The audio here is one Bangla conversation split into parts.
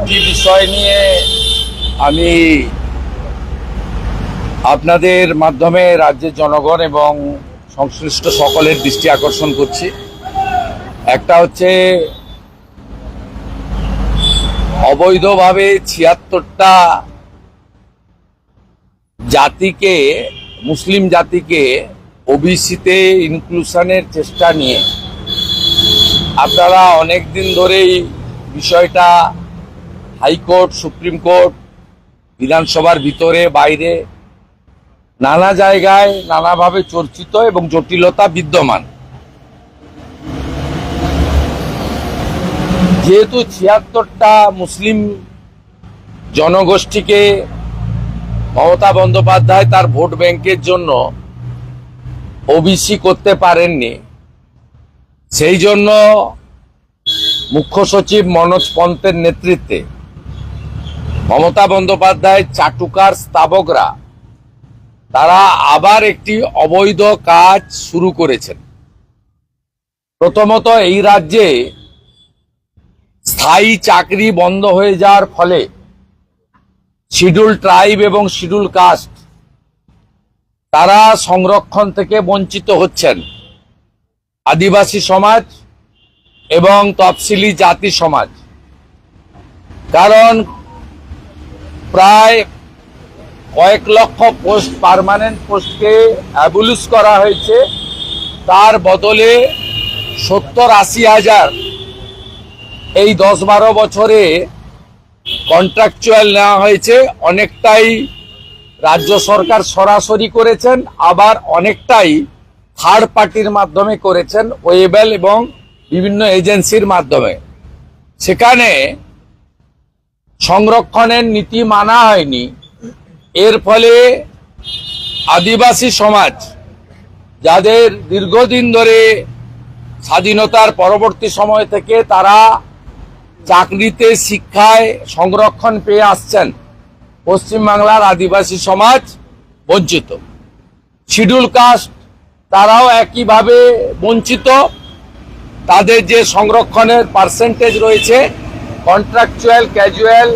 দুটি বিষয় নিয়ে আমি আপনাদের মাধ্যমে রাজ্যের জনগণ এবং সংশ্লিষ্ট সকলের দৃষ্টি আকর্ষণ করছি। একটা হচ্ছে অবৈধভাবে ৭৬টা জাতিকে, মুসলিম জাতিকে ওবিসিতে ইনক্লুশনের চেষ্টা নিয়ে আপনারা অনেক দিন ধরেই বিষয়টা হাইকোর্ট, সুপ্রিম কোর্ট, বিধানসভার ভিতরে বাইরে নানা জায়গায় নানাভাবে চর্চিত এবং জটিলতা বিদ্যমান। যেহেতু ৭৬টা মুসলিম জনগোষ্ঠীকে মমতা বন্দ্যোপাধ্যায় তার ভোট ব্যাংকের জন্য ওবিসি করতে পারেননি, সেই জন্য মুখ্য সচিব মনোজ পন্তের নেতৃত্বে মমতা বন্দ্যোপাধ্যায় চাটুকার স্তাবকরা তারা আবার একটি অবৈধ কাজ শুরু করেছেন। প্রথমত, এই রাজ্যে স্থায়ী চাকরি বন্ধ হয়ে যাওয়ার ফলে শিডিউল ট্রাইব এবং শিডিউল কাস্ট তারা সংরক্ষণ থেকে বঞ্চিত হচ্ছেন। আদিবাসী সমাজ এবং তফসিলি জাতি সমাজ, কারণ প্রায় কয়েক লক্ষ পোস্ট, পার্মানেন্ট পোস্টকে অ্যাবলিশ করা হয়েছে, তার বদলে ৭০-৮০ হাজার এই ১০-১২ বছরে কন্ট্রাকচুয়াল নেওয়া হয়েছে। অনেকটাই রাজ্য সরকার সরাসরি করেছেন, আবার অনেকটাই থার্ড পার্টির মাধ্যমে করেছেন, ওয়েবেল এবং বিভিন্ন এজেন্সির মাধ্যমে। সেখানে সংরক্ষণের নীতি মানা হয়নি। এর ফলে আদিবাসী সমাজ, যাদের দীর্ঘদিন ধরে স্বাধীনতার পরবর্তী সময় থেকে তারা চাকরিতে, শিক্ষায় সংরক্ষণ পেয়ে আসছেন, পশ্চিমবাংলার আদিবাসী সমাজ বঞ্চিত। শিডিউল কাস্ট তারাও একইভাবে বঞ্চিত। তাদের যে সংরক্ষণের পার্সেন্টেজ রয়েছে কন্ট্রাকচুয়াল, ক্যাজুয়াল,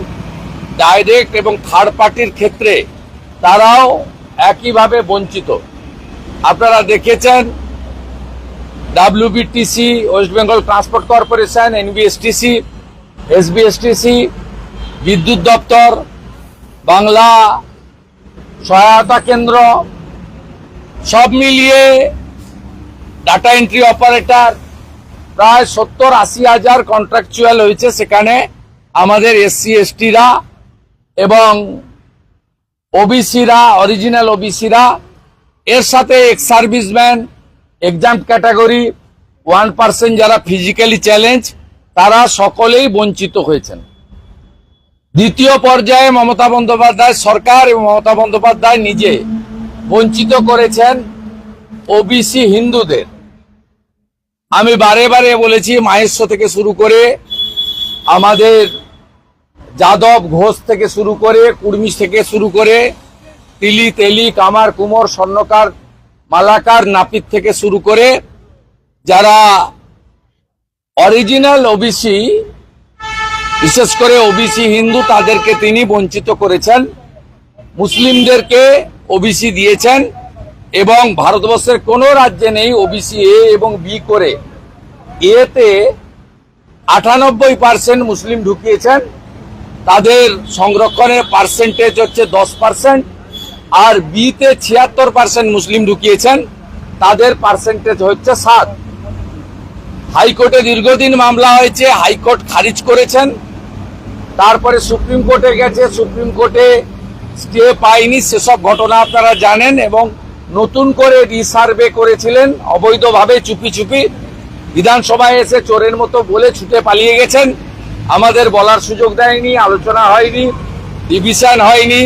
ডাইরেক্ট এবং থার্ড পার্টির ক্ষেত্রে তারাও একইভাবে বঞ্চিত। আপনারা দেখেছেন WBTC, West Bengal transport corporation, NBSTC, SBSTC, বিদ্যুৎ দপ্তর, বাংলা সহায়তা কেন্দ্র, সব মিলিয়ে ডাটা এন্ট্রি অপারেটর প্রায় ৭০-৮০ হাজার কন্ট্রাকচুয়াল হয়েছে। সেখানে আমাদের SC/STরা এবং ওবিসিরা, অরিজিনাল ওবিসিরা, এর সাথে এক্স সার্ভিসম্যান, এক্সাম ক্যাটাগরি 1% যারা ফিজিক্যালি চ্যালেঞ্জ, তারা সকলেই বঞ্চিত হয়েছেন। দ্বিতীয় পর্যায়ে মমতা বন্দ্যোপাধ্যায় সরকার এবং মমতা বন্দ্যোপাধ্যায় নিজে বঞ্চিত করেছেন ওবিসি হিন্দুদের। আমি বারে বারে বলেছি, মাহেশ্ব থেকে শুরু করে আমাদের যাদব, ঘোষ থেকে শুরু করে, কুর্মি থেকে শুরু করে, তিলি, তেলি, কামার, কুমোর, স্বর্ণকার, মালাকার, নাপিত থেকে শুরু করে যারা অরিজিনাল ওবিসি, বিশেষ করে ওবিসি হিন্দু, তাদেরকে তিনি বঞ্চিত করেছেন। মুসলিমদেরকে ওবিসি দিয়েছেন এবং ভারতবর্ষের কোনো রাজ্যে নেই ওবিসি A এবং B করে। এতে 98% মুসলিম ঢুকিয়েছেন, তাদের সংরক্ষণের পার্সেন্টেজ হচ্ছে 10%, আর বিতে ৭৬% মুসলিম ঢুকিয়েছেন, তাদের পার্সেন্টেজ হচ্ছে 7। হাইকোর্টে দীর্ঘদিন মামলা হয়েছে, হাইকোর্ট খারিজ করেছেন, তারপরে সুপ্রিম কোর্টে গেছে, সুপ্রিম কোর্টে স্টে পায়নি, সেসব ঘটনা আপনারা জানেন। এবং নতুন করে রিসার্ভে করেছিলেন অবৈধভাবে, চুপি চুপি, বিধানসভায় এসে চোরের মতো বলে ছুটে পালিয়ে গেছেন। আমাদের বলার সুযোগ দেয়নি, আলোচনা হয়নি, ডিভিশন হয়নি,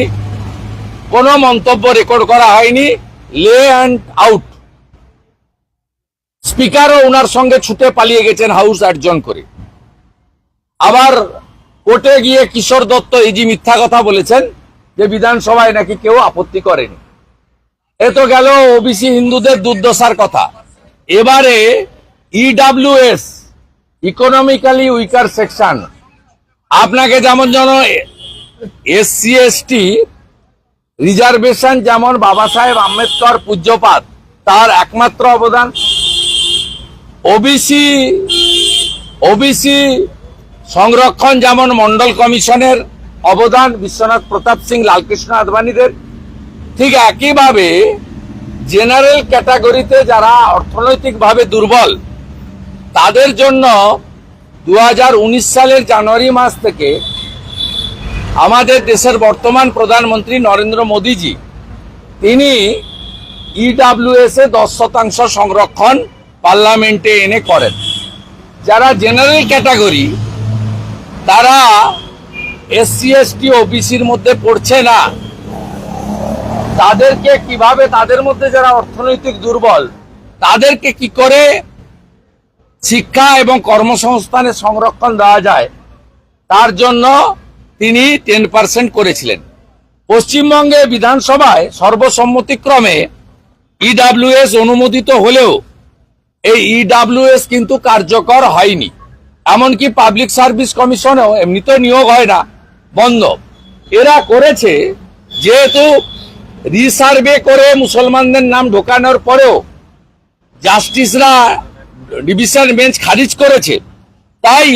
কোনো মন্তব্য রেকর্ড করা হয়নি, লে অ্যান্ড আউট। স্পিকারও ওনার সঙ্গে ছুটে পালিয়ে গেছেন হাউস অ্যাডজন করে। আবার কোর্টে গিয়ে কিশোর দত্ত ইজি মিথ্যা কথা বলেছেন যে বিধানসভায় নাকি কেউ আপত্তি করেনি। এ তো গেল ওবিসি হিন্দুদের দুর্দশার কথা। এবারে EWS, ইকোনমিক্যালি উইকার সেকশন, আপনাকে যেমন যেন এসসি এসটি রিজার্ভেশন যেমন বাবা সাহেব আম্বেদকর পূজ্যপাত তার একমাত্র অবদান, ওবিসি ওবিসি সংরক্ষণ যেমন মন্ডল কমিশনের অবদান বিশ্বনাথ প্রতাপ সিং লালকৃষ্ণ আদবানীদের, ঠিক একইভাবে জেনারেল ক্যাটাগরিতে যারা অর্থনৈতিকভাবে দুর্বল তাদের জন্য 2019 সালের জানুয়ারি মাস থেকে আমাদের দেশের বর্তমান প্রধানমন্ত্রী নরেন্দ্র মোদীজি তিনি ইডব্লিউএস এ 10% সংরক্ষণ পার্লামেন্টে এনে করেন। যারা জেনারেল ক্যাটাগরি তারা এসসি এসটি ওবিসির মধ্যে পড়ছে না, তাদেরকে কিভাবে, তাদের মধ্যে যারা অর্থনৈতিক দুর্বল তাদেরকে কি করে শিক্ষা এবং কর্মসংস্থানের সংরক্ষণ দেওয়া যায় তার জন্য তিনি 10% করেছিলেন। পশ্চিমবঙ্গে বিধানসভায় সর্বসম্মতিক্রমে ইডব্লিউএস অনুমোদিত হলেও এই ইডব্লিউএস কিন্তু কার্যকর হয়নি। এমনকি পাবলিক সার্ভিস কমিশনেও এমনিতে নিয়োগ হয় না, বন্ধ। এরা করেছে যেহেতু রিসার্ভে করে মুসলমানদের নাম ঢোকানোর পরেও জাস্টিসরা ডিভিশন বেঞ্চ খারিজ করেছে, তাই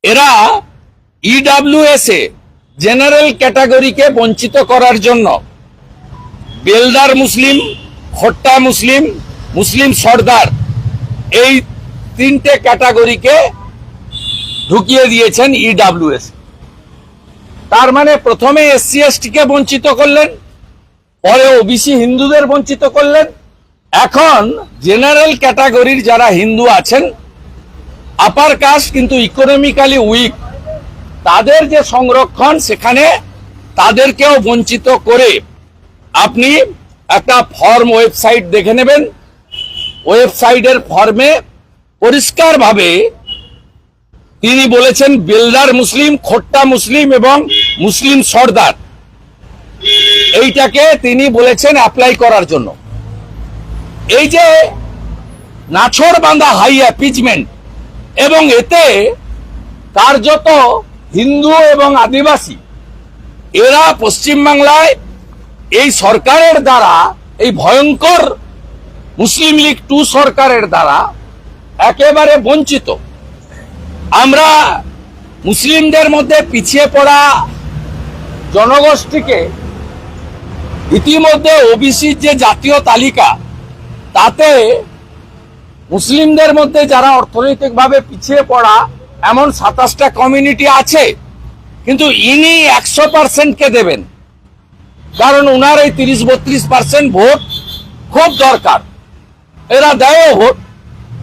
এরা ইডব্লিউএস এ জেনারেল ক্যাটাগরিকে বঞ্চিত করার জন্য বেলদার মুসলিম, খোট্টা মুসলিম, মুসলিম সর্দার এই তিনটে ক্যাটাগরিকে ঢুকিয়ে দিয়েছেন ইডব্লিউএস। তার মানে প্রথমে এসসি এসটি কে বঞ্চিত করলেন, পরে ওবিসি হিন্দুদের বঞ্চিত করলেন, এখন জেনারেল ক্যাটাগরির যারা হিন্দু আছেন আপার কাস্ট কিন্তু ইকোনমিক্যালি উইক তাদের যে সংরক্ষণ সেখানে তাদেরকেও বঞ্চিত করে আপনি একটা ফর্ম ওয়েবসাইট দেখে নেবেন। ওয়েবসাইটের ফর্মে পরিষ্কারভাবে তিনি বলেছেন বেলদার মুসলিম, খোট্টা মুসলিম এবং মুসলিম সর্দার এইটাকে তিনি বলেছেন অ্যাপ্লাই করার জন্য। এই যে নাছর বাঁধা হাই অ্যাপিচমেন্ট এবং এতে কার্যত হিন্দু এবং আদিবাসী এরা পশ্চিমবাংলায় এই সরকারের দ্বারা, এই ভয়ঙ্কর মুসলিম লীগ 2 সরকারের দ্বারা একেবারে বঞ্চিত। আমরা মুসলিমদের মধ্যে পিছিয়ে পড়া জনগোষ্ঠীকে ইতিমধ্যে ওবিসির যে জাতীয় তালিকা তাতে মুসলিমদের মধ্যে যারা অর্থনৈতিকভাবে পিছিয়ে পড়া এমন 27টা কমিউনিটি আছে, কিন্তু ইনি 100% কে দেবেন, কারণ উনার এই 30-32% ভোট খুব দরকার, এরা দেয় ভোট,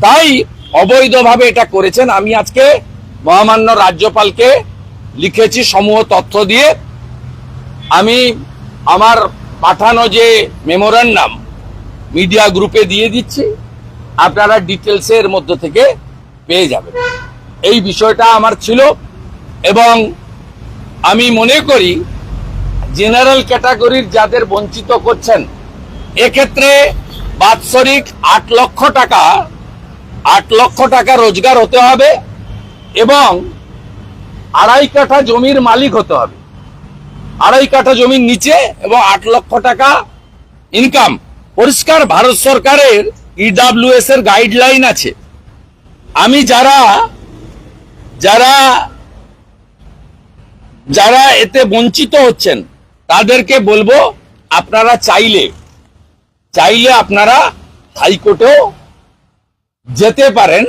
তাই অবৈধভাবে এটা করেছেন। আমি আজকে মহামান্য রাজ্যপালকে লিখেছি সমূহ তথ্য দিয়ে, আমি আমার পাঠানো যে মেমোরান্ডাম মিডিয়া গ্রুপে দিয়ে দিচ্ছি, আপনারা ডিটেলসের মধ্য থেকে পেয়ে যাবেন। এই বিষয়টা আমার ছিল এবং আমি মনে করি জেনারেল ক্যাটাগরির যাদের বঞ্চিত করছেন এক্ষেত্রে বাৎসরিক 8 লক্ষ টাকা রোজগার হতে হবে এবং 2.5 কাঠা জমির মালিক হতে হবে, 2.5 কাঠা জমির নিচে এবং 8 লক্ষ টাকা ইনকাম। পরিষ্কার ভারত সরকারের ইডব্লিউএস এর গাইডলাইন আছে। আমি যারা যারা যারা এতে বঞ্চিত হচ্ছেন তাদেরকে বলবো আপনারা চাইলে আপনারা হাইকোর্টেও যেতে পারেন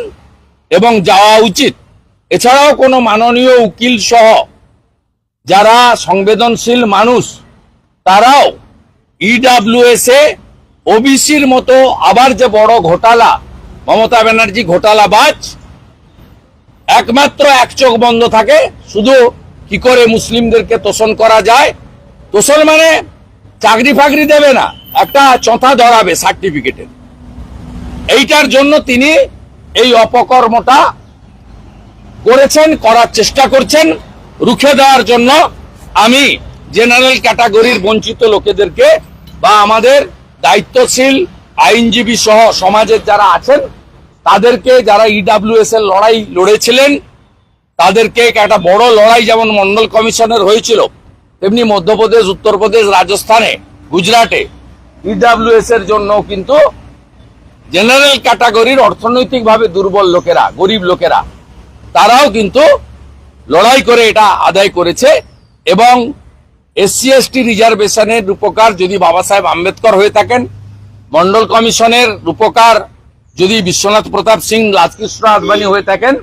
এবং যাওয়া উচিত। এছাড়াও কোনো মাননীয় উকিল সহ যারা সংবেদনশীল মানুষ তারাও ইডব্লিউএস এ ওবিসির মতো আবার যে বড় ঘোটালা, মমতা ব্যানার্জি ঘোটালাবাজ, একমাত্র এক চোখ বন্ধ থাকে শুধু কি করে মুসলিমদেরকে তোষণ করা যায়। তোষণ মানে চাকরি ফাকরি দেবে না, একটা চঁথা ধরাবে সার্টিফিকেটের। এইটার জন্য তিনি এই অপকর্মটা করেছেন, করার চেষ্টা করছেন। রুখে দেওয়ার জন্য আমি জেনারেল ক্যাটাগরির বঞ্চিত লোকেদেরকে বা আমাদের দায়িত্বশীল আইনজীবী সহ সমাজের যারা আছেন তাদেরকে, যারা ইডব্লিউএস এর লড়াই লড়েছিলেন তাদেরকে একটা বড় লড়াই যেমন মন্ডল কমিশনের হয়েছিল, তেমনি মধ্যপ্রদেশ, উত্তরপ্রদেশ, রাজস্থানে, গুজরাটে ইডব্লিউএস এর জন্য কিন্তু জেনারেল ক্যাটাগরির অর্থনৈতিকভাবে দুর্বল লোকেরা, গরিব লোকেরা, তারাও কিন্তু লড়াই করে এটা আদায় করেছে। এবং এসসি এসটি রিজার্ভেশনের রূপকার যদি বাবা সাহেব আম্বেদকর হয়ে থাকেন, মন্ডল কমিশনের রূপকার যদি বিশ্বনাথ প্রতাপ সিং, রাজকৃষ্ণ আদবানি হয়ে থাকেন,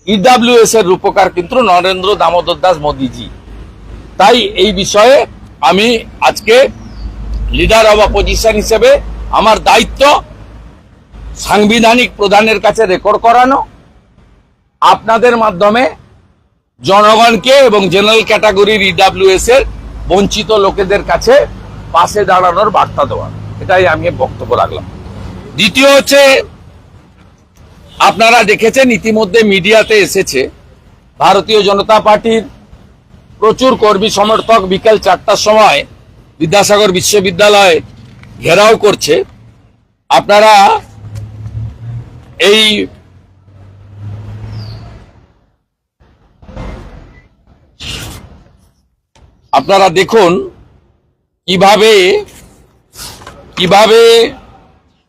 ইডব্লিউএস এর রূপকার কিন্তু নরেন্দ্র দামোদর দাস মোদীজি। তাই এই বিষয়ে আমি আজকে লিডার অব অপোজিশন হিসেবে আমার দায়িত্ব সাংবিধানিক প্রধানের কাছে রেকর্ড করানো, আপনাদের মাধ্যমে জনগণকে এবং জেনারেল ক্যাটাগরির ইডব্লিউএস এর বঞ্চিত লোকেদের কাছে পাশে দাঁড়ানোর বার্তা দেওয়া। এটাই আমি বক্তব্য রাখলাম। দ্বিতীয় হচ্ছে, আপনারা দেখেছেন ইতিমধ্যে মিডিয়াতে এসেছে, ভারতীয় জনতা পার্টির প্রচুর কর্মী সমর্থক বিকেল 4টার সময় বিদ্যাসাগর বিশ্ববিদ্যালয় ঘেরাও করছে। আপনারা দেখুন কিভাবে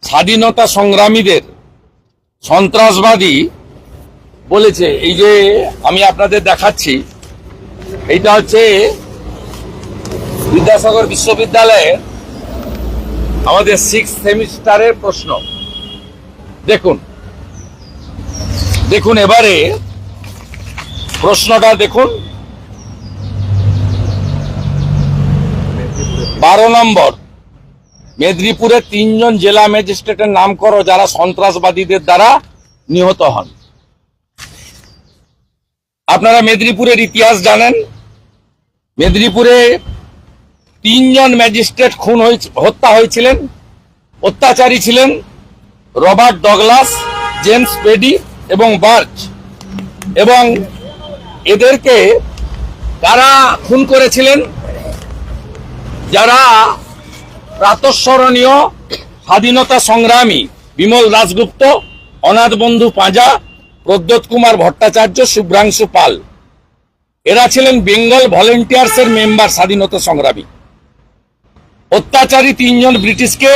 স্বাধীনতা সংগ্রামীদের সন্ত্রাসবাদী বলেছে। এই যে আমি আপনাদের দেখাচ্ছি, এইটা হচ্ছে বিদ্যাসাগর বিশ্ববিদ্যালয়ের আমাদের 6th সেমিস্টারের প্রশ্ন। দেখুন এবারে প্রশ্নটা দেখুন। 12 নম্বর, মেদিনীপুরের 3 জন জেলা ম্যাজিস্ট্রেটের নাম করো যারা সন্ত্রাসবাদীদের দ্বারা নিহত হন। আপনারা মেদিনীপুরের ইতিহাস জানেন। মেদিনীপুরে 3 জন ম্যাজিস্ট্রেট হত্যা হয়েছিলেন। অত্যাচারী ছিলেন রবার্ট ডগলাস, জেমস পেডি এবং বার্চ। এবং এদেরকে কারা খুন করেছিলেন? যারা প্রাতঃস্মরণীয় স্বাধীনতা সংগ্রামী বিমল দাশগুপ্ত, অনাথ বন্ধু পাঁজা, প্রদ্যোৎ কুমার ভট্টাচার্য, শুভ্রাংশু পাল। এরা ছিলেন বেঙ্গল ভলেন্টিয়ার্স এর মেম্বার, স্বাধীনতা সংগ্রামী। অত্যাচারী 3 জন ব্রিটিশকে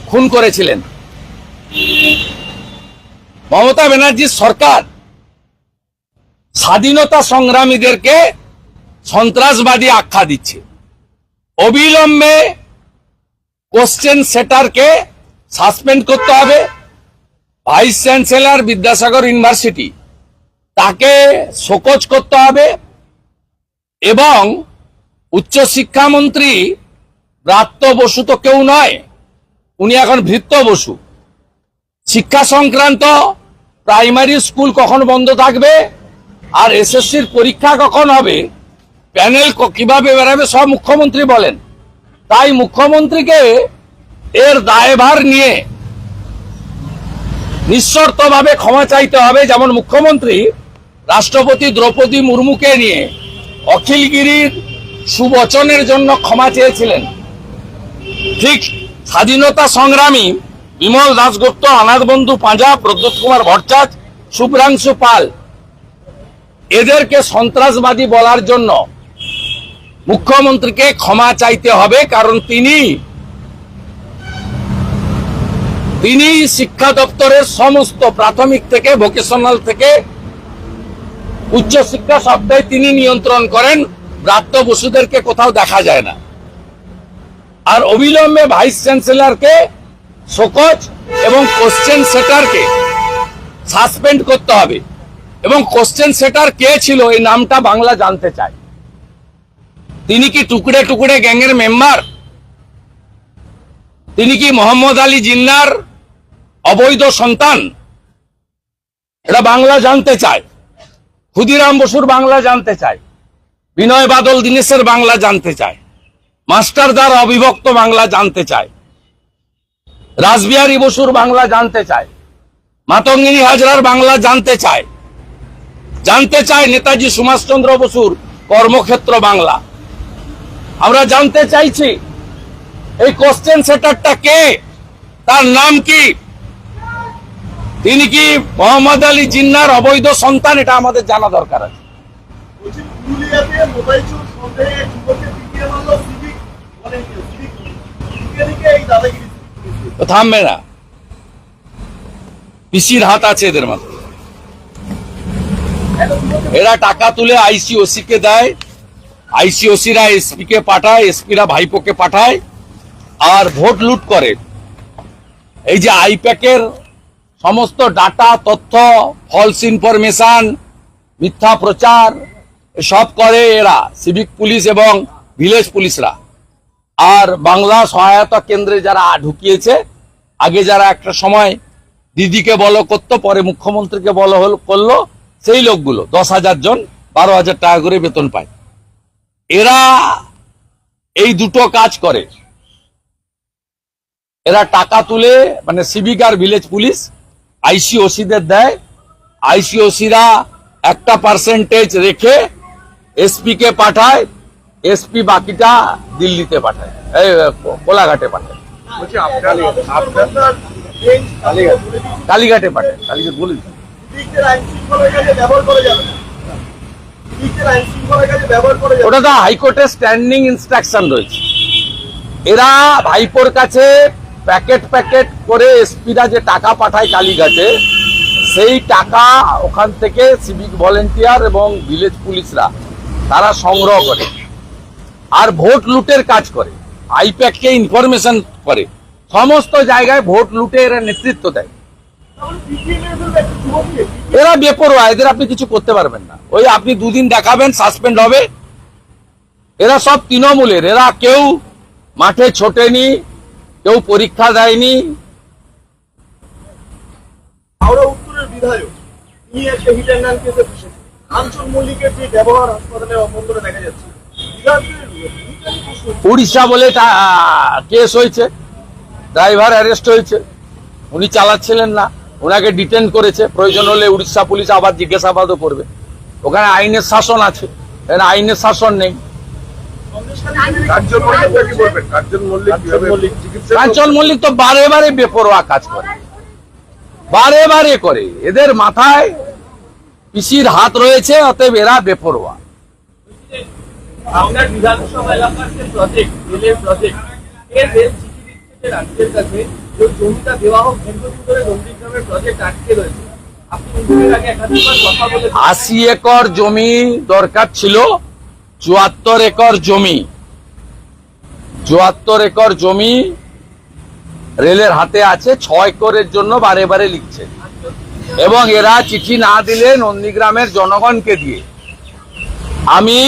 খুন করেছিলেন। মমতা ব্যানার্জির সরকার স্বাধীনতা সংগ্রামীদেরকে সন্ত্রাসবাদী আখ্যা দিচ্ছে। অবিলম্বে কোশ্চেন সেটারকে সাসপেন্ড করতে হবে। ভাইস চ্যান্সেলর বিদ্যাসাগর ইউনিভার্সিটি, তাকে শোকজ করতে হবে। এবং উচ্চশিক্ষামন্ত্রী ব্রাত্য বসু তো কেউ নয়, উনি এখন ভৃত্য বসু। শিক্ষা সংক্রান্ত প্রাইমারি স্কুল কখন বন্ধ থাকবে আর এসএসসির পরীক্ষা কখন হবে, প্যানেল কিভাবে বেরাবে, সব মুখ্যমন্ত্রী বলেন। তাই মুখ্যমন্ত্রীকে এর দায়ভার নিয়ে নিঃশর্তভাবে ক্ষমা চাইতে হবে। যেমন মুখ্যমন্ত্রী রাষ্ট্রপতি দ্রৌপদী মুর্মুকে নিয়ে অখিলগিরির সুবচনের জন্য ক্ষমা চেয়েছিলেন, ঠিক স্বাধীনতা সংগ্রামী বিমল দাশগুপ্ত, অনাথ বন্ধু পাঁজা, প্রদ্যোৎ কুমার ভট্টাচার্য, শুভ্রাংশু পাল, এদেরকে সন্ত্রাসবাদী বলার জন্য মুখ্যমন্ত্রীকে ক্ষমা চাইতে হবে। কারণ তিনি শিক্ষা দপ্তরের সমস্ত প্রাথমিক থেকে ভোকেশনাল থেকে উচ্চশিক্ষা সবটাই তিনি নিয়ন্ত্রণ করেন। ব্রাত্য বসুদেরকে কোথাও দেখা যায় না। আর অবিলম্বে ভাইস চ্যান্সেলরকে শোকজ এবং কোশ্চেন সেটারকে সাসপেন্ড করতে হবে। এবং কোশ্চেন সেটার কে ছিল এই নামটা বাংলা জানতে চায়। তিনি কি টুকরে টুকরে গ্যাংয়ের মেম্বার? তিনি কি মোহাম্মদ আলী জিন্নার অবৈধ সন্তান? এটা বাংলা জানতে চায়। ক্ষুদিরাম বসুর বাংলা জানতে চায়, বিনয় বাদল দীনেশের বাংলা জানতে চায়, মাস্টারদার অবিভক্ত বাংলা জানতে চায়, রাসবিহারী বসুর বাংলা জানতে চায়, মাতঙ্গিনী হাজরার বাংলা জানতে চায়, নেতাজি সুভাষচন্দ্র বসুর কর্মক্ষেত্র বাংলা। আমরা জানতে চাইছি এই কোশ্চেন সেটারটা কে, তার নাম কি, তিনি কি মোহাম্মদ আলী জিন্নার অবৈধ সন্তান, এটা আমাদের জানা দরকার আছে। তো থামবে না, পিসির হাত আছে এদের মাথায়। এরা টাকা তুলে আইসিওসি কে দেয়, আইসিওসিরা এসপি কে পাঠায়, এসপিরা ভাইপোকে পাঠায়, আর ভোট লুট করে। এই যে আইপ্যাকের সমস্ত ডাটা, তথ্য, ফলস ইনফরমেশন, মিথ্যা প্রচার সব করে এরা, সিভিক পুলিশ এবং ভিলেজ পুলিশরা। আর বাংলা সহায়তা কেন্দ্রে যারা ঢুকিয়েছে, আগে যারা একটা সময় দিদিকে বলো করতো, পরে মুখ্যমন্ত্রীকে বলো করলো, সেই লোকগুলো 10,000 জন 12,000 টাকা করে বেতন পায়। এরা এই দুটো কাজ করে। এরা টাকা তুলে, মানে সিভিক আর ভিলেজ পুলিশ আইসিওসিদের দেয়, আইসিওসিরা একটা পার্সেন্টেজ রেখে এসপি কে পাঠায়, এসপি বাকিটা দিল্লিতে পাঠায়, কোলাঘাটে পাঠায়, কালীঘাটে পাঠায়, কালীঘাট বলে ওটা তো হাইকোর্টের স্ট্যান্ডিং ইনস্ট্রাকশন রয়েছে। এরা ভাইপোর কাছে প্যাকেট প্যাকেট করে এসপিরা যে টাকা পাঠায় কালীঘাটে, সেই টাকা ওখান থেকে সিভিক ভলেন্টিয়ার এবং ভিলেজ পুলিশরা তারা সংগ্রহ করে, আর ভোট লুটের কাজ করে, আইপ্যাককে ইনফরমেশন করে, সমস্ত জায়গায় ভোট লুটে এরা নেতৃত্ব দেয়। এরা বেপরোয়া, এদের আপনি কিছু করতে পারবেন না। ওই আপনি দুদিন দেখাবেন, সাসপেন্ড হবে। এরা সব তৃণমূলের, এরা কেউ মাঠে ছোটেনি, কেউ পরীক্ষা দেয়নি। হাওড়া উত্তরের বিধায়ক তিনি একটা হিট অ্যান্ড রান কেসে ফেসেছেন। কাঞ্চন মল্লিকের যে ব্যবহার হাসপাতালে অভ্যন্তরে দেখা যাচ্ছে, উড়িষ্যা বলে কেস হয়েছে, ড্রাইভার অ্যারেস্ট হয়েছে, উনি চালাচ্ছিলেন না, ওনাকে ডিটেন করেছে। প্রয়োজন হলে উড়িষ্যা পুলিশ আবার জিজ্ঞাসাবাদও করবে। ওখানে আইনের শাসন আছে, এখানে আইনের শাসন নেই। কাঞ্চন মল্লিক তো বারে বারে বেপরোয়া কাজ করে, বারে বারে করে। এদের মাথায় পিসির হাত রয়েছে, অতএব এরা বেপরোয়া। আপনার বিধানসভা এলাকার যে প্রজেক্ট, রেলের প্রজেক্ট, এর রেল চিঠি দিচ্ছে রাজ্যের কাছে যে জমিটা দেওয়া হোক, দীর্ঘদিন ধরে নন্দীগ্রামের প্রজেক্ট আটকে রয়েছে। আপনি এর আগে একাধিকবার কথা বলেছেন। 80 একর জমি দরকার ছিল, 74 একর জমি, 74 একর জমি রেলের হাতে আছে। 6 একরের জন্য বারে বারে লিখছে, এবং এরা চিঠি না দিলে নন্দীগ্রামের জনগণকে দিয়ে আমি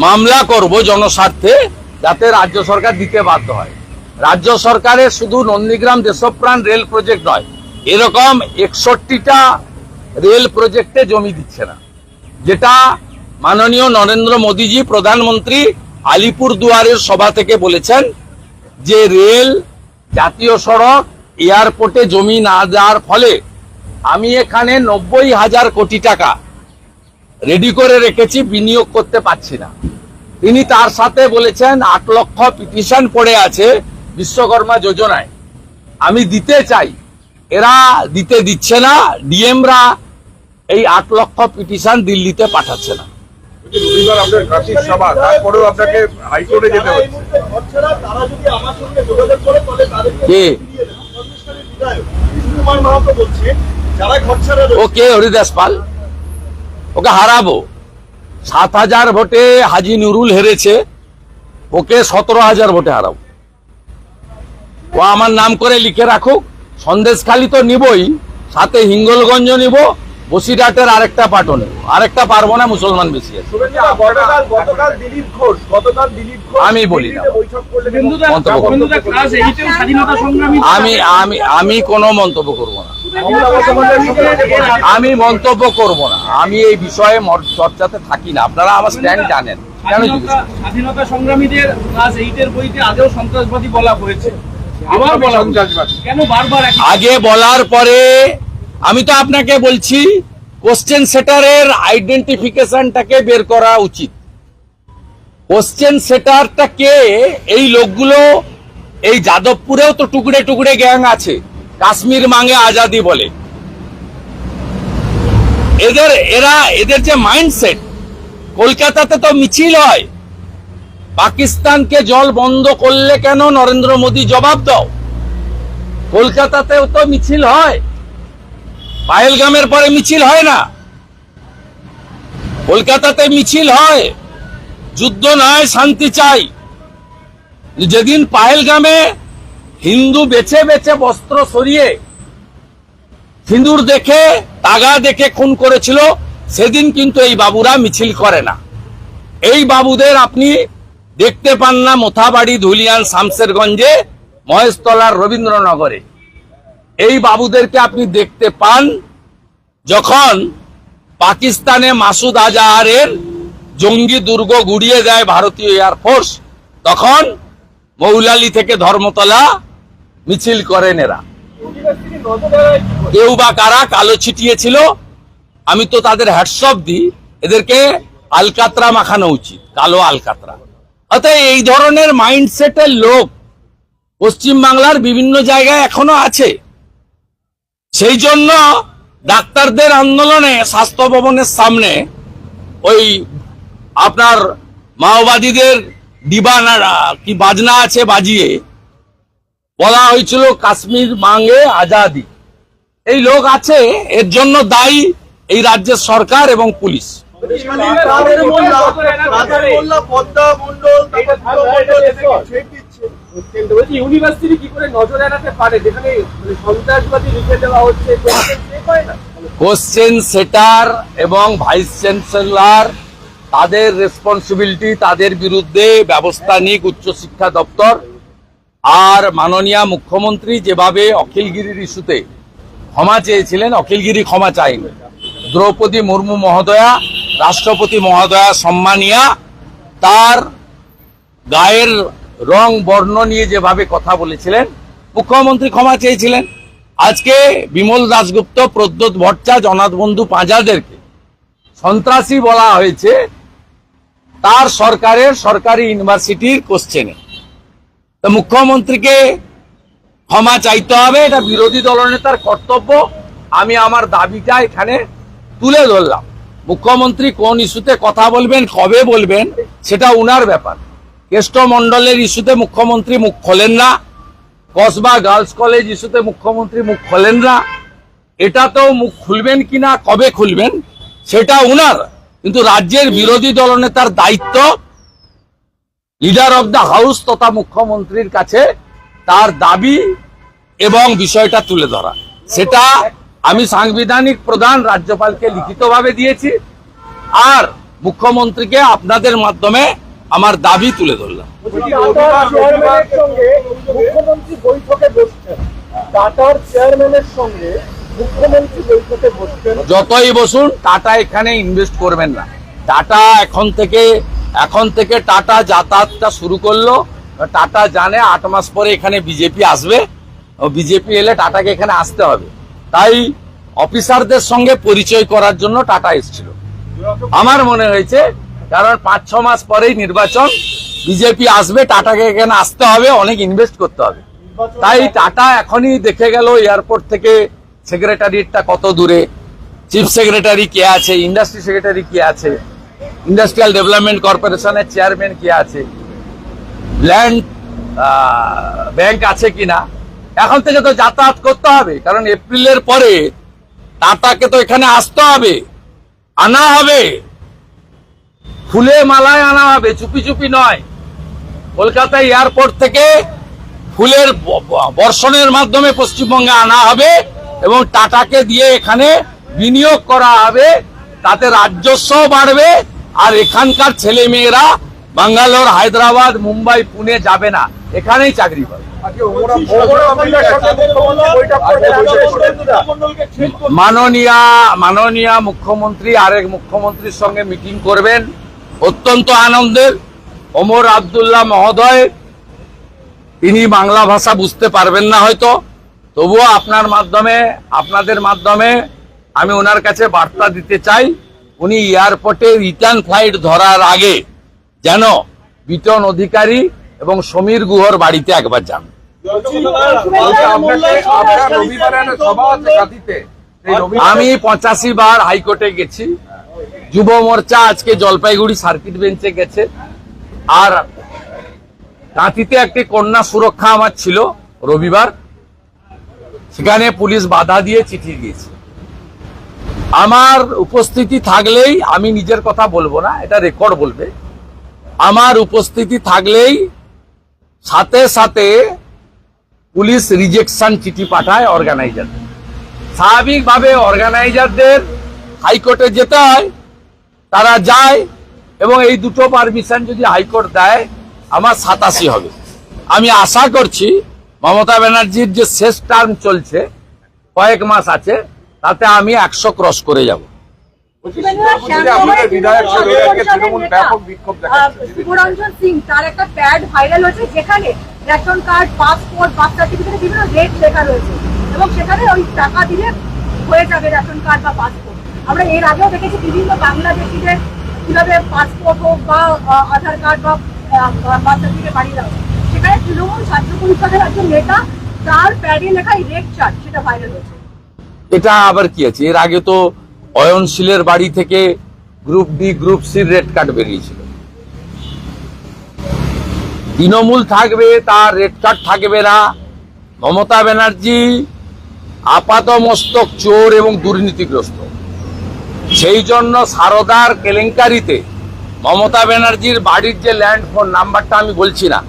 মামলা করব জনস্বার্থে, যাতে রাজ্য সরকার দিতে বাধ্য হয়। রাজ্য সরকারের শুধু নন্দীগ্রাম দেশপ্রাণ রেল প্রজেক্ট নয়, এরকম 61টা রেল প্রজেক্টে জমি দিচ্ছে না, যেটা মাননীয় নরেন্দ্র মোদীজি প্রধানমন্ত্রী আলিপুরদুয়ারের সভা থেকে বলেছেন যে রেল, জাতীয় সড়ক, এয়ারপোর্টে জমি না দেওয়ার ফলে আমি এখানে 90,000 কোটি টাকা রেডি করে রেখেছি, বিনিয়োগ করতে পারছি না। তিনি তার সাথে বলেছেন 8 লক্ষ পিটিশন পড়ে আছে বিশ্বকর্মা যোজনায়, আমি দিতে চাই, এরা দিতে দিচ্ছে না। ডিএমরা এই 8 লক্ষ পিটিশন দিল্লিতে পাঠাচ্ছে না। ওকে হরিদাস পাল, ওকে হারাবো। 7,000 ভোটে হাজি নুরুল হেরেছে, ওকে 17,000 ভোটে হারাবো। ও আমার নাম করে লিখে রাখুক। সন্দেশখালি তো নিবই, সাথে হিঙ্গলগঞ্জ নিব, বসিরহাটের আরেকটা পাটও নেব। আরেকটা পারবো না, মুসলমান বেশি আছে। আমি বলি না, আমি কোনো মন্তব্য করব না, আমি মন্তব্য করব না। আমি এই বিষয়ে চর্চাতে থাকি না, আপনারা আমার স্ট্যান্ড জানেন। কেন স্বাধীনতা সংগ্রামীদের ক্লাস 8 এর বইতে আগেও সন্ত্রাসবাদী বলা হয়েছে, আবার বলা কেন বারবার? আগে বলার পরে আমি তো আপনাকে বলছি, কোশ্চেন সেটারের আইডেন্টিফিকেশনটাকে বের করা উচিত। কোশ্চেন সেটারটা কে? এই লোকগুলো, এই যাদবপুরেও তো টুকরে টুকরে গ্যাং আছে, কাশ্মীর মাঙ্গে আজাদি বলে। এদের যে মাইন্ডসেট, কলকাতাতে তো মিছিল হয়, পাকিস্তানকে জল বন্ধ করলে কেন নরেন্দ্র মোদী জবাব দাও। কলকাতাতেও তো মিছিল হয়, পাহেলগামের পরে মিছিল হয় না? কলকাতাতে মিছিল হয়, যুদ্ধ নয়, শান্তি চাই। যেদিন পাহেলগামে হিন্দু বেছে বেছে বস্ত্র সরিয়ে সিঁদুর দেখে তাগা দেখে খুন করেছিল, সেদিন কিন্তু এই বাবুরা মিছিল করে না। এই বাবুদের আপনি দেখতে পান না মোথাবাড়ি, ধুলিয়ান, শামসেরগঞ্জে, মহেশতলার, রবীন্দ্রনগরে। এই বাবুদেরকে আপনি দেখতে পান যখন পাকিস্তানে মাসুদ আজহারের জঙ্গি দুর্গ গুড়িয়ে দেয় ভারতীয় এয়ারফোর্স, তখন মৌলালি থেকে ধর্মতলা মিছিল করেন এরা। কেউ বা কারা কালো ছিটিয়েছিল, আমি তো তাদের হ্যাটসঅপ দিই, এদেরকে আলকাতরা মাখানো উচিত, কালো আলকাতরা। অর্থাৎ এই ধরনের মাইন্ডসেটের লোক পশ্চিমবাংলার বিভিন্ন জায়গায় এখনো আছে। সেই জন্য ডাক্তারদের আন্দোলনে স্বাস্থ্য ভবনের সামনে ওই আপনার মাওবাদীদের ডিবানা কি বাজনা আছে বাজিয়ে বলা হয়েছিল কাশ্মীর মাঙ্গে আজাদি। এই লোক আছে, এর জন্য দায়ী এই রাজ্যের সরকার এবং পুলিশ। ইউনিভার্সিটি কি করে নজর এড়াতে পারে যেখানে সন্ত্রাসবাদী লিখে দেওয়া হচ্ছে? কোশ্চেন সেটার এবং ভাইস চ্যান্সেলর তাদের রেসপন্সিবিলিটি, তাদের বিরুদ্ধে ব্যবস্থা নিক উচ্চশিক্ষা দপ্তর। আর মাননীয় মুখ্যমন্ত্রী যেভাবে অখিলগিরির ইস্যুতে ক্ষমা চেয়েছিলেন, অখিলগিরি ক্ষমা চাইনি। দ্রৌপদী মুর্মু মহোদয়া, রাষ্ট্রপতি মহোদয়া সম্মানিয়া, তার গায়ের রং বর্ণ নিয়ে যেভাবে কথা বলেছিলেন, মুখ্যমন্ত্রী ক্ষমা চেয়েছিলেন। আজকে বিমল দাশগুপ্ত, প্রদ্যোৎ ভট্টাচার্য, জগন্নাথ বন্ধু পাঁজাদেরকে সন্ত্রাসী বলা হয়েছে তার সরকারের সরকারি ইউনিভার্সিটির কোশ্চেনে। তো মুখ্যমন্ত্রীকে ক্ষমা চাইতে হবে, এটা বিরোধী দলনেতার কর্তব্য। আমি আমার দাবিটা এখানে তুলে ধরলাম। মুখ্যমন্ত্রী কোন ইস্যুতে কথা বলবেন, কবে বলবেন, সেটা উনার ব্যাপার। কেষ্টমণ্ডলের ইস্যুতে মুখ্যমন্ত্রী মুখ খোলেন না, কসবা গার্লস কলেজ ইস্যুতে মুখ্যমন্ত্রী মুখ খোলেন না। এটাতেও মুখ খুলবেন কিনা, কবে খুলবেন, সেটা উনার। কিন্তু রাজ্যের বিরোধী দলনেতার দায়িত্ব লিডার অব দ্য হাউস তথা মুখ্যমন্ত্রীর কাছে তার দাবি এবং বিষয়টা তুলে ধরা। সেটা আমি সাংবিধানিক প্রধান রাজ্যপালকে লিখিতভাবে দিয়েছি, আর মুখ্যমন্ত্রীকে আপনাদের মাধ্যমে আমার দাবি তুলে ধরলাম। মুখ্যমন্ত্রী বৈঠকে বসছেন, টাটার চেয়ারম্যানের সঙ্গে মুখ্যমন্ত্রী বৈঠকে বসছেন। যতই বসুন, টাটা এখানে ইনভেস্ট করবেন না। টাটা এখন থেকে টাটা যাতায়াতটা শুরু করলো। টাটা জানে 8 মাস পরে এখানে বিজেপি আসবে, ও বিজেপি এলে টাটাকে এখানে আসতে হবে। তাই অফিসারদের সঙ্গে পরিচয় করার জন্য টাটা এসেছিল আমার মনে হয়েছে। কারণ 5-6 মাস পরেই নির্বাচন, বিজেপি আসবে, টাটাকে এখানে আসতে হবে, অনেক ইনভেস্ট করতে হবে। তাই টাটা এখনই দেখে গেল এয়ারপোর্ট থেকে সেক্রেটারিয়েটটা কত দূরে, চিফ সেক্রেটারি কে আছে, ইন্ডাস্ট্রি সেক্রেটারি কে আছে, ইন্ডাস্ট্রিয়াল ডেভেলপমেন্ট কর্পোরেশনের চেয়ারম্যান কে আছে, ল্যান্ড ব্যাংক আছে কিনা। এখন থেকে তো যাতায়াত করতে হবে, কারণ এপ্রিলের পরে টাটাকে তো এখানে আসতে হবে, আনা হবে, ফুলে মালায় আনা হবে, চুপি চুপি নয়। কলকাতা এয়ারপোর্ট থেকে ফুলের বর্ষণের মাধ্যমে পশ্চিমবঙ্গে আনা হবে এবং টাটাকে দিয়ে এখানে বিনিয়োগ করা হবে, তাতে রাজস্ব বাড়বে। আর এখানকার ছেলে মেয়েরা বাঙ্গালোর, হায়দ্রাবাদ, মুম্বাই, পুনে যাবে না, এখানেই চাকরি পাবে। মাননীয় মুখ্যমন্ত্রী আরেক মুখ্যমন্ত্রীর সঙ্গে মিটিং করবেন, অত্যন্ত আনন্দের। ওমর আব্দুল্লাহ মহোদয়, তিনি বাংলা ভাষা বুঝতে পারবেন না হয়তো, তবুও আপনাদের মাধ্যমে আমি ওনার কাছে বার্তা দিতে চাই, উনি এয়ারপোর্টে রিটার্ন ফ্লাইট ধরার আগে যেন বিটন অধিকারী এবং সমীর গুহর বাড়িতে একবার যান। আমি 85 বার হাইকোর্টে গেছি, যুব মোর্চা আজকে জলপাইগুড়ি সার্কিট বেঞ্চে গেছে, আর কাঁথিতে একটি কন্যা সুরক্ষা আমার ছিল রবিবার, সেখানে পুলিশ বাধা দিয়ে চিঠি দিয়েছে। আমার উপস্থিতি থাকলেই, আমি নিজের কথা বলবো না, এটা রেকর্ড বলবে, আমার উপস্থিতি থাকলেই সাথে সাথে পুলিশ রিজেকশন চিঠি পাঠায় অর্গানাইজারদের। স্বাভাবিকভাবে অর্গানাইজারদের হাইকোর্টে যেতে হয়, তারা যায়, এবং এই দুটো পারমিশন যদি হাইকোর্ট দেয় আমার 87 হবে। আমি আশা করছি মমতা ব্যানার্জির যে শেষ টার্ম চলছে, কয়েক মাস আছে, তাতে আমি 100 ক্রস করে যাব। শুভরঞ্জন সিং তার একটা প্যাড ভাইরাল হয়েছে, যেখানে রেশন কার্ড, পাসপোর্ট, বার্থ সার্টিফিকেটে বিভিন্ন রেট লেখা রয়েছে, এবং সেখানে ওই টাকা দিলে হয়ে যাবে রেশন কার্ড বা পাসপোর্ট। আমরা এর আগেও দেখেছি বিভিন্ন বাংলাদেশিদের কিভাবে পাসপোর্ট হোক বা আধার কার্ড বা বার্থ সার্টিফিকেট বাড়িয়ে দেওয়া, সেখানে তৃণমূল ছাত্র পরিষদের একজন নেতা তার প্যাডে লেখা রেট চার্ট, সেটা ভাইরাল হয়েছে। এটা আবার কি আছে? এর আগে তো অয়নশীলের বাড়ি থেকে গ্রুপ ডি, গ্রুপ সির রেড কার্ড বেরিয়েছিল। তৃণমূল থাকবে, তার রেড কার্ড থাকবে না। মমতা ব্যানার্জি আপাত মস্তক চোর এবং দুর্নীতিগ্রস্ত, সেই জন্য সারদার কেলেঙ্কারিতে মমতা ব্যানার্জির বাড়ির যে ল্যান্ড ফোন নাম্বারটা আমি বলছি না,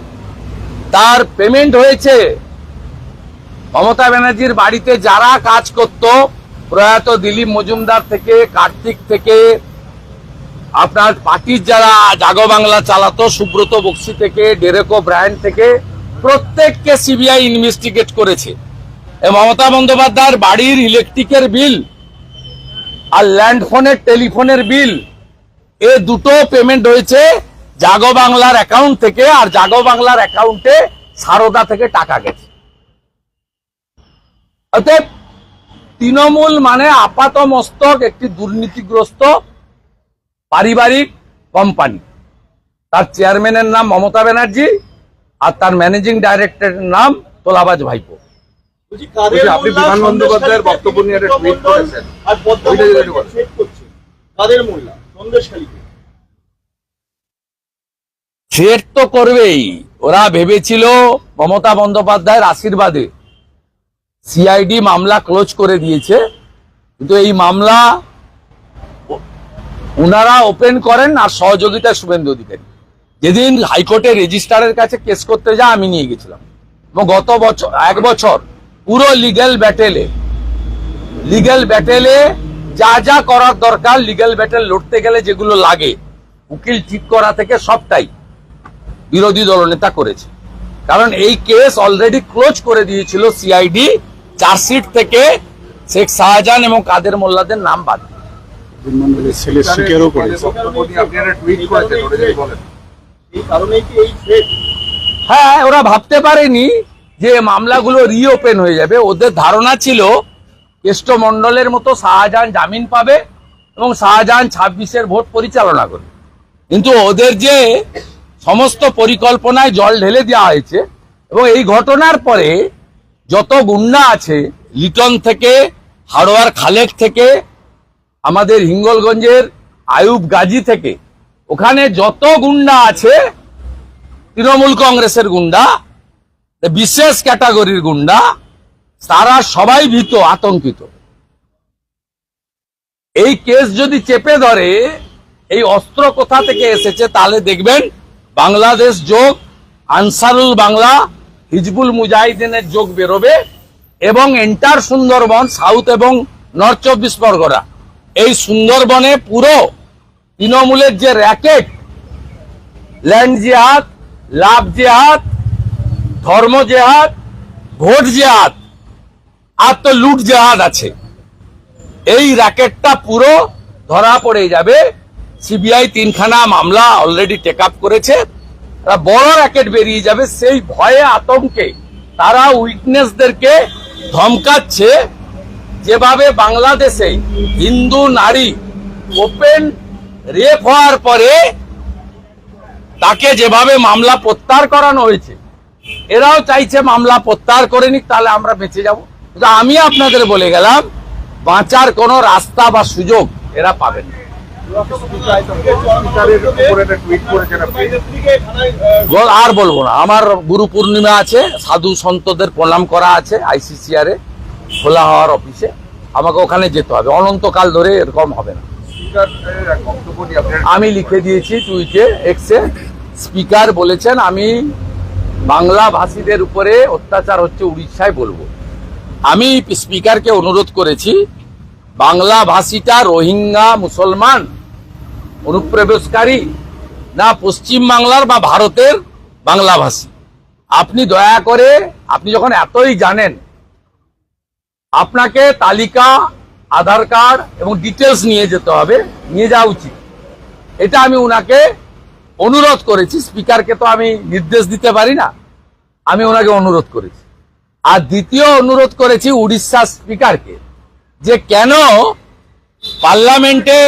তার পেমেন্ট হয়েছে। মমতা ব্যানার্জির বাড়িতে যারা কাজ করত, প্রয়াত দিলীপ মজুমদার থেকে, কার্তিক থেকে, আপনার পার্টির যারা জাগো বাংলা চালাতো, সুব্রত বক্সি থেকে, ডেরেকো ব্রায়ান থেকে, প্রত্যেককে সিবিআই ইনভেস্টিগেট করেছে। মমতা বন্দ্যোপাধ্যায়ের বাড়ির ইলেকট্রিকের বিল আর ল্যান্ড ফোনের টেলিফোনের বিল, এ দুটো পেমেন্ট হয়েছে জাগো বাংলার অ্যাকাউন্ট থেকে, আর জাগো বাংলার অ্যাকাউন্টে সারদা থেকে টাকা গেছে। অতএব তৃণমূল মানে আপাত মস্তক একটি দুর্নীতিগ্রস্ত পারিবারিক কোম্পানি। তার চেয়ারম্যানের নাম মমতা ব্যানার্জি, আর তার ম্যানেজিং ডাইরেক্টরের নাম তোলাবাজ ভাইপো। আপনি বিমান বন্দ্যোপাধ্যায়ের বক্তব্য নিয়ে একটা টুইট করেছেন, আর কাদের মোল্লা সন্দেশখালীকে থ্রেট তো করবেই। ওরা ভেবেছিল মমতা বন্দ্যোপাধ্যায়ের আশীর্বাদে সিআইডি মামলা ক্লোজ করে দিয়েছে, কিন্তু এই মামলা ওনারা ওপেন করেন আর সহযোগিতা শুভেন্দু অধিকারী। যেদিন হাইকোর্টে রেজিস্ট্রারের কাছে কেস করতে যা আমি নিয়ে গেছিলাম, এবং গত বছর 1 বছর পুরো লিগ্যাল ব্যাটেলে যা যা করার দরকার, লিগ্যাল ব্যাটেল লড়তে গেলে যেগুলো লাগে, উকিল ঠিক করা থেকে সবটাই বিরোধী দলনেতা করেছে। কারণ এই কেস অলরেডি ক্লোজ করে দিয়েছিল সিআইডি, চার্জশিট থেকে শেখ শাহজাহান এবং কাদের মোল্লাদের নাম বাদ। হ্যাঁ, ওরা ভাবতে পারেনি যে মামলাগুলো রিওপেন হয়ে যাবে। ওদের ধারণা ছিল কেষ্টমণ্ডলের মতো শাহজাহান জামিন পাবে এবং শাহজাহান 26-এর ভোট পরিচালনা করবে, কিন্তু ওদের যে সমস্ত পরিকল্পনায় জল ঢেলে দেওয়া হয়েছে। এবং এই ঘটনার পরে যত গুন্ডা আছে, লিটন থেকে, হাড়োয়ার খালেক থেকে, আমাদের হিঙ্গলগঞ্জের আয়ুব গাজী থেকে, ওখানে যত গুন্ডা আছে, তৃণমূল কংগ্রেসের গুন্ডা, বিশেষ ক্যাটাগরির গুন্ডা, তারা সবাই ভীত, আতঙ্কিত। এই কেস যদি চেপে ধরে এই অস্ত্র কোথা থেকে এসেছে, তাহলে দেখবেন বাংলাদেশ যোগ, আনসারুল বাংলা, হিজবুল মুজাহিদিনের যোগ বেরোবে, এবং এন্টার সুন্দরবন, সাউথ এবং নর্থ 24 পরগনা, এই সুন্দরবনে পুরো তৃণমূলের যে র্যাকেট, ল্যান্ড জেহাদ, লাভ জেহাদ, ধর্ম জেহাদ, ভোট জেহাদ, আর তো লুট জেহাদ আছে, এই র্যাকেটটা পুরো ধরা পড়ে যাবে। সিবিআই 3খানা মামলা অলরেডি টেক আপ করেছে, বড় র্যাকেট বেরিয়ে যাবে। সেই ভয়ে আতঙ্কে তারা উইটনেসদেরকে ধমকাচ্ছে, যেভাবে বাংলাদেশে হিন্দু নারী ওপেন রেপ হওয়ার পরে তাকে যেভাবে মামলা প্রত্যাহার করানো হয়েছে, এরাও চাইছে মামলা প্রত্যাহার করে নিক, তাহলে আমরা বেঁচে যাব। কিন্তু আমি আপনাদের বলে গেলাম, বাঁচার কোনো রাস্তা বা সুযোগ এরা পাবেন না। আর বলবো না, আমার গুরু পূর্ণিমা আছে, সাধু সন্তদের প্রণাম করা আছে ICCR এ খোলা হওয়ার অফিসে, আমাকে ওখানে যেতে হবে, অনন্তকাল ধরে এরকম হবে না। আমি লিখে দিয়েছি টুইটে, এক্সে, স্পিকার বলেছেন আমি বাংলা ভাষীদের উপরে অত্যাচার হচ্ছে উড়িষ্যায় বলবো। আমি স্পিকারকে অনুরোধ করেছি বাংলা ভাষীটা রোহিঙ্গা মুসলমান অনুপ্রবেশকারী না পশ্চিম বাংলার বা ভারতের বাংলা ভাষী, আপনি দয়া করে, আপনি যখন এতই জানেন, আপনাকে তালিকা, আধার কার্ড এবং ডিটেলস নিয়ে যেতে হবে, নিয়ে যাওয়া উচিত। এটা আমি উনাকে অনুরোধ করেছি, স্পিকারকে তো আমি নির্দেশ দিতে পারি না, আমি ওনাকে অনুরোধ করেছি। আর দ্বিতীয় অনুরোধ করেছি উড়িষ্যা স্পিকারকে, যে কেন পার্লামেন্টে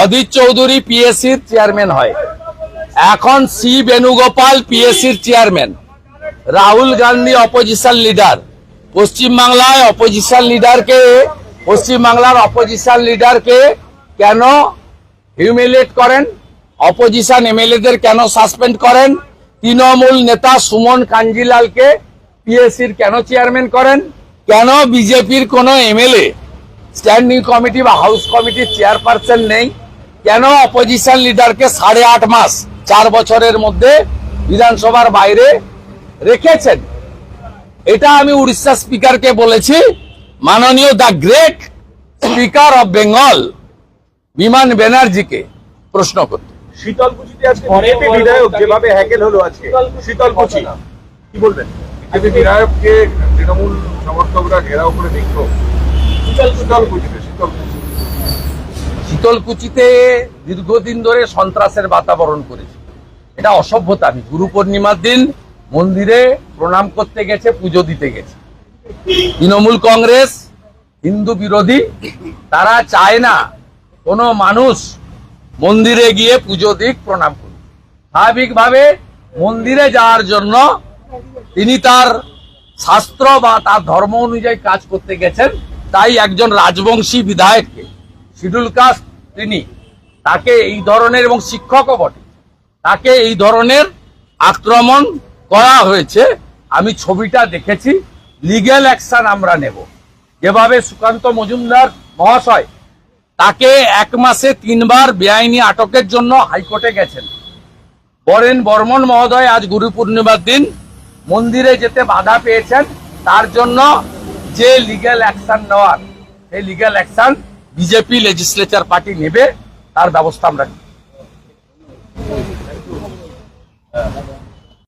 অধীর চৌধুরী পিএসসির চেয়ারম্যান হয়, এখন সি বেণুগোপাল পিএসসির chairman, Rahul Gandhi opposition leader, পশ্চিমবাংলায় অপোজিশন লিডারকে, পশ্চিমবাংলার অপোজিশন লিডারকে কেন হিউমিলিয়েট করেন, অপোজিশন এমএলএদের কেন সাসপেন্ড করেন, তৃণমূল নেতা সুমন কাঞ্জিলালকে পিএসসির কেন চেয়ারম্যান করেন, কেন বিজেপির কোন এমএলএ স্ট্যান্ডিং কমিটি বা হাউস কমিটির চেয়ারপারসন নেই, কেন অপোজিশন লিডারকে 8.5 মাস 4 বছরের মধ্যে বিধানসভার বাইরে রেখেছেন। এটা আমি উড়িষ্যা স্পিকারকে বলেছি, মাননীয় the great speaker of Bengal বিমান ব্যানার্জিকে প্রশ্ন করতে। শীতলকুচিতে আজকে বিজেপি বিধায়ক যেভাবে হ্যাকেল হলো আজকে, শীতলকুচি কি বলবেন? বিজেপি বিধায়ককে তৃণমূল সমর্থকরা ঘেরাও করে বিক্ষোভ শীতলকুচিতে দীর্ঘদিন ধরে সন্ত্রাসের বাতাবরণ করেছে, এটা অসভ্যতা। আমি গুরু পূর্ণিমার দিন মন্দিরে প্রণাম করতে গেছে, পুজো দিতে গেছে। তৃণমূল কংগ্রেস হিন্দু বিরোধী, তারা চায় না কোনো মানুষ মন্দিরে গিয়ে পুজো দিক, প্রণাম করুক। স্বাভাবিকভাবে মন্দিরে যাওয়ার জন্য তিনি তার শাস্ত্র বা তার ধর্ম অনুযায়ী কাজ করতে গেছেন, তাই একজন রাজবংশী বিধায়ককে, শিডিউল কাস্ট তিনি, তাকে এই ধরনের, এবং শিক্ষকও বটে, তাকে এই ধরনের আক্রমণ করা হয়েছে। আমি ছবিটা দেখেছি, লিগ্যাল অ্যাকশন আমরা নেব। যেভাবে সুকান্ত মজুমদার মহাশয় তাকে 1 মাসে 3 বার বেআইনি আটকের জন্য হাইকোর্টে গেছেন, বরেন বর্মন মহোদয় আজ গুরু পূর্ণিমার দিন মন্দিরে যেতে বাধা পেয়েছেন, তার জন্য যে লিগ্যাল অ্যাকশন নেওয়ার, সেই legal action BJP legislature party নেবে, তার ব্যবস্থা আমরা